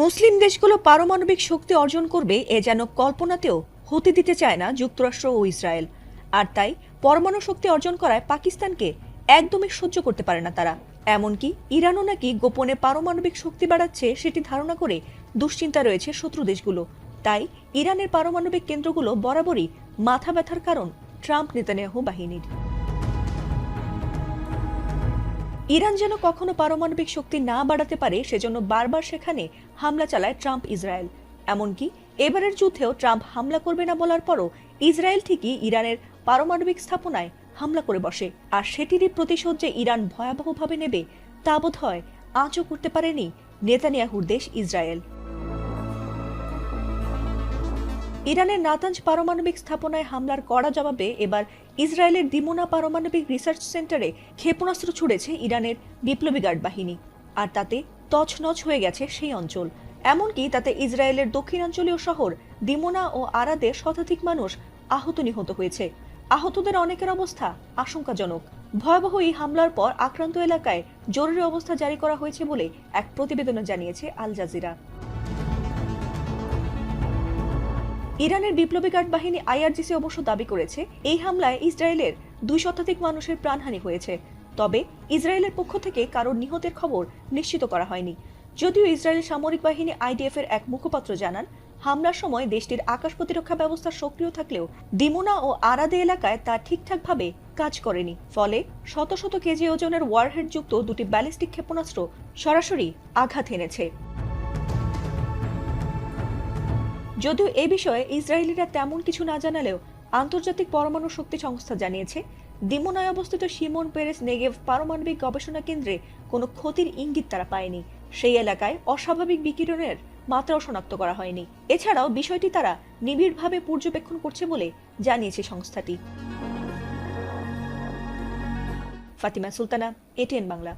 মুসলিম দেশগুলো পারমাণবিক শক্তি অর্জন করবে এ যেন কল্পনাতেও হতে দিতে চায় না যুক্তরাষ্ট্র ও ইসরায়েল। আর তাই পরমাণু শক্তি অর্জন করায় পাকিস্তানকে একদমই সহ্য করতে পারে না তারা। এমনকি ইরানও নাকি গোপনে পারমাণবিক শক্তি বাড়াচ্ছে সেটি ধারণা করে দুশ্চিন্তা রয়েছে শত্রু দেশগুলো। তাই ইরানের পারমাণবিক কেন্দ্রগুলো বরাবরই মাথা ব্যথার কারণ ট্রাম্প নেতানিয়াহু বাহিনীর। ইরান যেন কখনো পারমাণবিক শক্তি না বাড়াতে পারে সেজন্য বারবার সেখানে হামলা চালায় ট্রাম্প ইসরায়েল। এমনকি এবারের যুদ্ধেও ট্রাম্প হামলা করবে না বলার পরও ইসরায়েল ঠিকই ইরানের পারমাণবিক স্থাপনায় হামলা করে বসে। আর সেটিরই প্রতিশোধ যে ইরান ভয়াবহভাবে নেবে তা বোধ হয় আঁচও করতে পারেনি নেতানিয়াহুর দেশ ইসরায়েল। ইরানের নাতাঞ্জ পারমাণবিক স্থাপনায় হামলার কড়া জবাবে এবার ইসরায়েলের দিমোনা পারমাণবিক রিসার্চ সেন্টারে ক্ষেপণাস্ত্র ছুড়েছে ইরানের বিপ্লবী গার্ড বাহিনী। আর তাতে তছনছ হয়ে গেছে সেই অঞ্চল। এমনকি তাতে ইসরায়েলের দক্ষিণাঞ্চলীয় শহর দিমোনা ও আরাদে শতাধিক মানুষ আহত নিহত হয়েছে। আহতদের অনেকের অবস্থা আশঙ্কাজনক। ভয়াবহ এই হামলার পর আক্রান্ত এলাকায় জরুরি অবস্থা জারি করা হয়েছে বলে এক প্রতিবেদনে জানিয়েছে আল জাজিরা। ইরানের বিপ্লবী গার্ড বাহিনী আইআরজিসি অবশ্য দাবি করেছে এই হামলায় ইসরায়েলের 2 শতাধিক মানুষের প্রাণহানি হয়েছে। তবে ইসরায়েলের পক্ষ থেকে কারোর নিহতের খবর নিশ্চিত করা হয়নি। যদিও ইসরায়েলের সামরিক বাহিনী আইডিএফ এর এক মুখপাত্র জানান, হামলার সময় দেশটির আকাশ প্রতিরক্ষা ব্যবস্থা সক্রিয় থাকলেও দিমোনা ও আরাদে এলাকায় তা ঠিকঠাকভাবে কাজ করেনি। ফলে শত শত কেজি ওজনের ওয়ারহেড যুক্ত 2টি ব্যালিস্টিক ক্ষেপণাস্ত্র সরাসরি আঘাত এনেছে। যদিও এ বিষয়ে ইসরায়েলিরা তেমন কিছু না জানালেও আন্তর্জাতিক পরমাণু শক্তি সংস্থা জানিয়েছে, দিমোনায় অবস্থিত শিমন পেরেস নেগেভ পারমাণবিক গবেষণা কেন্দ্রে কোনো ক্ষতির ইঙ্গিত তারা পায়নি। সেই এলাকায় অস্বাভাবিক বিকিরণের মাত্রাও শনাক্ত করা হয়নি। এছাড়াও বিষয়টি তারা নিবিড়ভাবে পর্যবেক্ষণ করছে বলে জানিয়েছে সংস্থাটি। ফাতিমা সুলতানা, এটিএন বাংলা।